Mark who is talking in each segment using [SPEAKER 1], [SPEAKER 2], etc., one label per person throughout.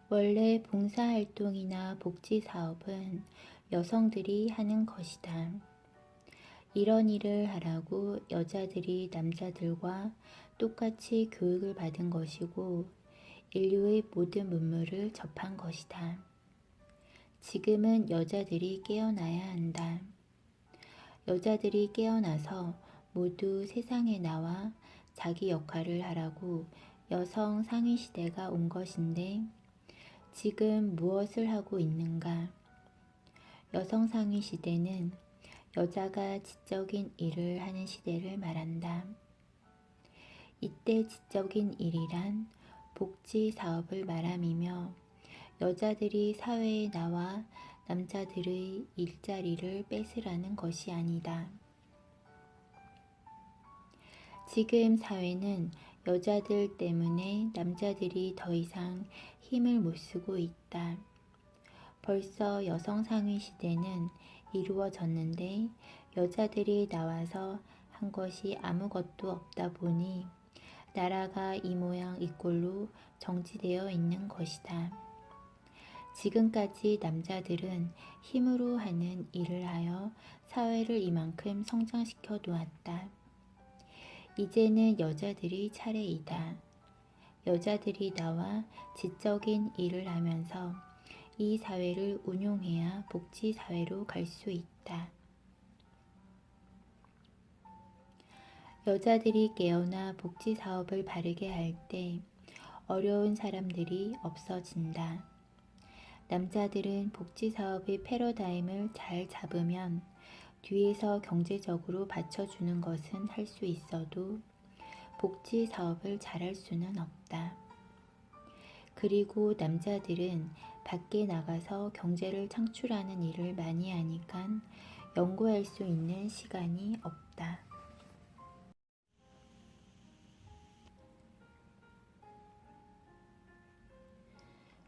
[SPEAKER 1] 원래 봉사활동이나 복지사업은 여성들이 하는 것이다. 이런 일을 하라고 여자들이 남자들과 똑같이 교육을 받은 것이고 인류의 모든 문물을 접한 것이다. 지금은 여자들이 깨어나야 한다. 여자들이 깨어나서 모두 세상에 나와 자기 역할을 하라고 여성 상위 시대가 온 것인데 지금 무엇을 하고 있는가? 여성 상위 시대는 여자가 지적인 일을 하는 시대를 말한다. 이때 지적인 일이란 복지 사업을 말함이며 여자들이 사회에 나와 남자들의 일자리를 뺏으라는 것이 아니다. 지금 사회는 여자들 때문에 남자들이 더 이상 힘을 못 쓰고 있다. 벌써 여성 상위 시대는 이루어졌는데 여자들이 나와서 한 것이 아무것도 없다 보니 나라가 이 모양 이 꼴로 정지되어 있는 것이다. 지금까지 남자들은 힘으로 하는 일을 하여 사회를 이만큼 성장시켜 놓았다. 이제는 여자들이 차례이다. 여자들이 나와 지적인 일을 하면서 이 사회를 운용해야 복지사회로 갈 수 있다. 여자들이 깨어나 복지사업을 바르게 할 때 어려운 사람들이 없어진다. 남자들은 복지사업의 패러다임을 잘 잡으면 뒤에서 경제적으로 받쳐주는 것은 할 수 있어도 복지사업을 잘할 수는 없다. 그리고 남자들은 밖에 나가서 경제를 창출하는 일을 많이 하니까 연구할 수 있는 시간이 없다.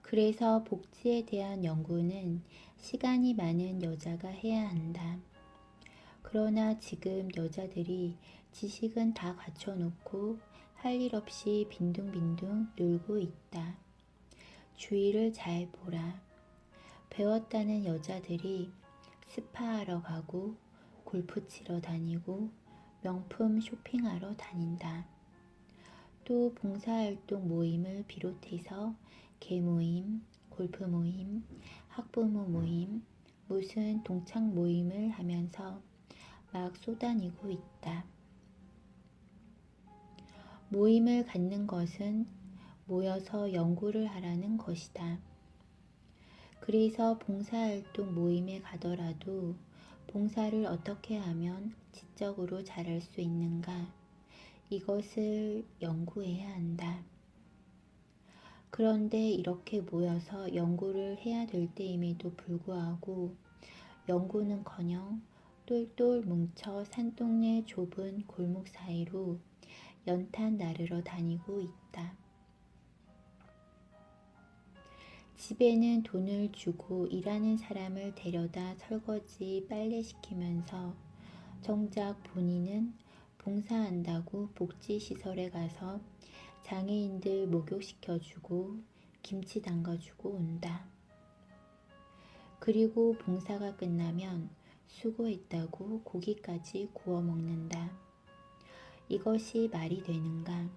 [SPEAKER 1] 그래서 복지에 대한 연구는 시간이 많은 여자가 해야 한다. 그러나 지금 여자들이 지식은 다 갖춰놓고 할 일 없이 빈둥빈둥 놀고 있다. 주위를 잘 보라. 배웠다는 여자들이 스파하러 가고 골프 치러 다니고 명품 쇼핑하러 다닌다. 또 봉사활동 모임을 비롯해서 개모임, 골프 모임, 학부모 모임, 무슨 동창 모임을 하면서 막 쏘다니고 있다. 모임을 갖는 것은 모여서 연구를 하라는 것이다. 그래서 봉사활동 모임에 가더라도 봉사를 어떻게 하면 지적으로 잘할 수 있는가? 이것을 연구해야 한다. 그런데 이렇게 모여서 연구를 해야 될 때임에도 불구하고 연구는커녕 똘똘 뭉쳐 산동네 좁은 골목 사이로 연탄 나르러 다니고 있다. 집에는 돈을 주고 일하는 사람을 데려다 설거지, 빨래 시키면서 정작 본인은 봉사한다고 복지시설에 가서 장애인들 목욕시켜주고 김치 담가주고 온다. 그리고 봉사가 끝나면 수고했다고 고기까지 구워 먹는다. 이것이 말이 되는가?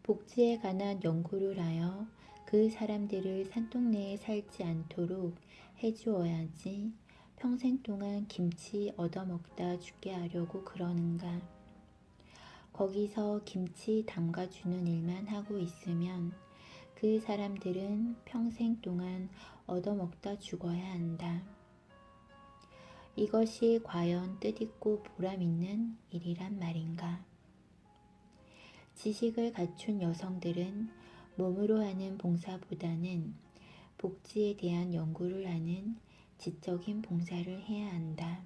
[SPEAKER 1] 복지에 관한 연구를 하여 그 사람들을 산동네에 살지 않도록 해주어야지 평생 동안 김치 얻어먹다 죽게 하려고 그러는가? 거기서 김치 담가주는 일만 하고 있으면 그 사람들은 평생 동안 얻어먹다 죽어야 한다. 이것이 과연 뜻있고 보람있는 일이란 말인가? 지식을 갖춘 여성들은 몸으로 하는 봉사보다는 복지에 대한 연구를 하는 지적인 봉사를 해야 한다.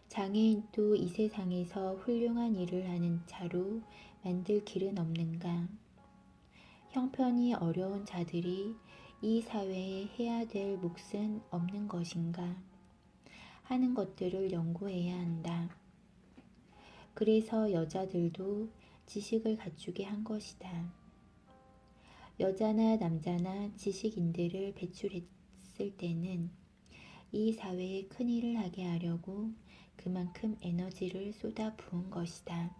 [SPEAKER 1] 장애인도 이 세상에서 훌륭한 일을 하는 자로 만들 길은 없는가? 형편이 어려운 자들이 이 사회에 해야 될 몫은 없는 것인가? 하는 것들을 연구해야 한다. 그래서 여자들도 지식을 갖추게 한 것이다. 여자나 남자나 지식인들을 배출했을 때는 이 사회에 큰 일을 하게 하려고 그만큼 에너지를 쏟아 부은 것이다.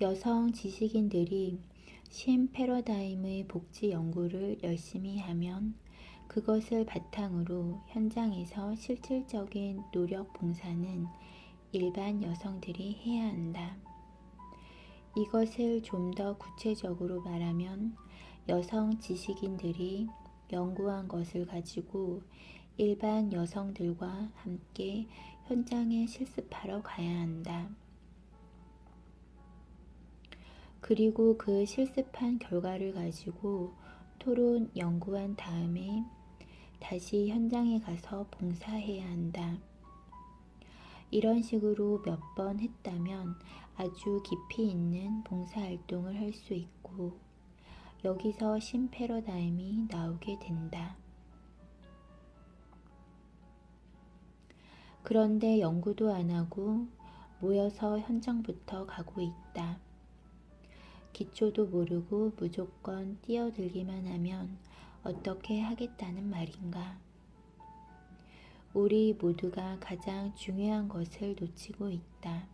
[SPEAKER 1] 여성 지식인들이 신 패러다임의 복지 연구를 열심히 하면 그것을 바탕으로 현장에서 실질적인 노력 봉사는 일반 여성들이 해야 한다. 이것을 좀 더 구체적으로 말하면 여성 지식인들이 연구한 것을 가지고 일반 여성들과 함께 현장에 실습하러 가야 한다. 그리고 그 실습한 결과를 가지고 토론 연구한 다음에 다시 현장에 가서 봉사해야 한다. 이런 식으로 몇 번 했다면 아주 깊이 있는 봉사활동을 할 수 있고 여기서 신패러다임이 나오게 된다. 그런데 연구도 안 하고 모여서 현장부터 가고 있다. 기초도 모르고 무조건 뛰어들기만 하면 어떻게 하겠다는 말인가? 우리 모두가 가장 중요한 것을 놓치고 있다.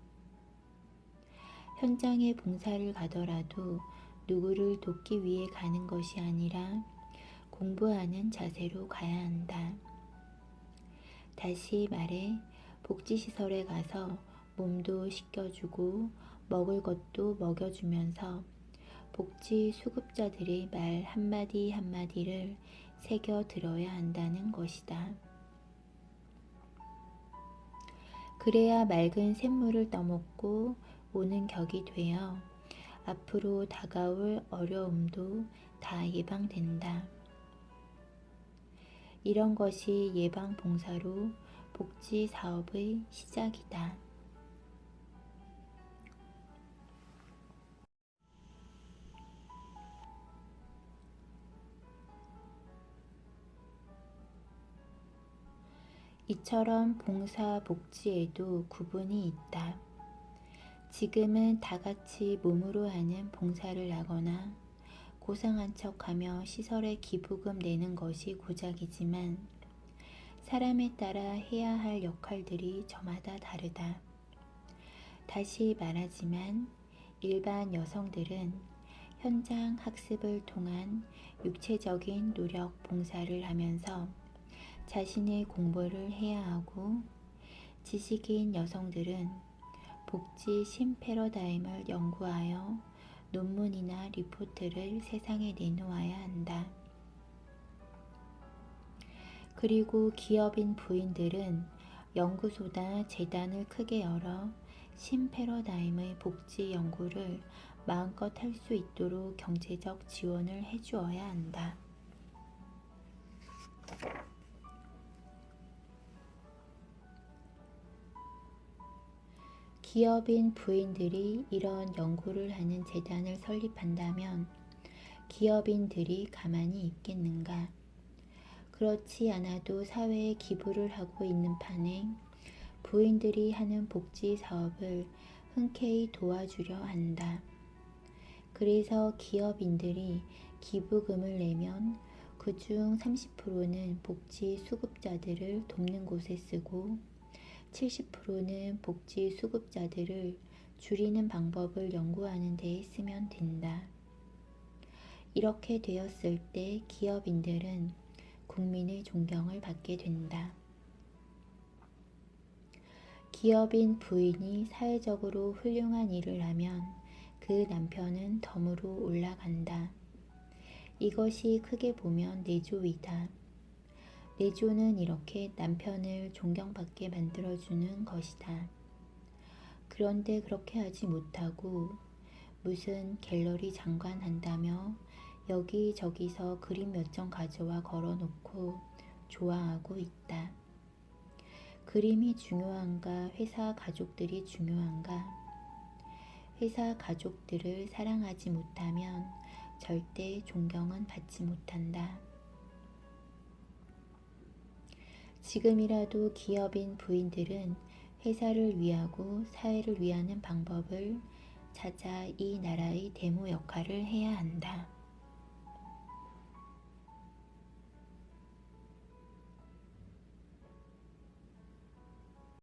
[SPEAKER 1] 현장에 봉사를 가더라도 누구를 돕기 위해 가는 것이 아니라 공부하는 자세로 가야 한다. 다시 말해 복지시설에 가서 몸도 씻겨주고 먹을 것도 먹여주면서 복지 수급자들의 말 한마디 한마디를 새겨 들어야 한다는 것이다. 그래야 맑은 샘물을 떠먹고 오는 격이 되어 앞으로 다가올 어려움도 다 예방된다. 이런 것이 예방봉사로 복지사업의 시작이다. 이처럼 봉사 복지에도 구분이 있다. 지금은 다 같이 몸으로 하는 봉사를 하거나 고상한 척하며 시설에 기부금 내는 것이 고작이지만 사람에 따라 해야 할 역할들이 저마다 다르다. 다시 말하지만 일반 여성들은 현장 학습을 통한 육체적인 노력 봉사를 하면서 자신의 공부를 해야 하고 지식인 여성들은 복지 신패러다임을 연구하여 논문이나 리포트를 세상에 내놓아야 한다. 그리고 기업인 부인들은 연구소나 재단을 크게 열어 신패러다임의 복지 연구를 마음껏 할 수 있도록 경제적 지원을 해주어야 한다. 기업인 부인들이 이런 연구를 하는 재단을 설립한다면 기업인들이 가만히 있겠는가? 그렇지 않아도 사회에 기부를 하고 있는 판에 부인들이 하는 복지 사업을 흔쾌히 도와주려 한다. 그래서 기업인들이 기부금을 내면 그중 30%는 복지 수급자들을 돕는 곳에 쓰고 70%는 복지 수급자들을 줄이는 방법을 연구하는 데에 쓰면 된다. 이렇게 되었을 때 기업인들은 국민의 존경을 받게 된다. 기업인 부인이 사회적으로 훌륭한 일을 하면 그 남편은 덤으로 올라간다. 이것이 크게 보면 내조이다. 내조는 이렇게 남편을 존경받게 만들어주는 것이다. 그런데 그렇게 하지 못하고 무슨 갤러리 장관 한다며 여기저기서 그림 몇 점 가져와 걸어놓고 좋아하고 있다. 그림이 중요한가 회사 가족들이 중요한가? 회사 가족들을 사랑하지 못하면 절대 존경은 받지 못한다. 지금이라도 기업인 부인들은 회사를 위하고 사회를 위하는 방법을 찾아 이 나라의 대모 역할을 해야 한다.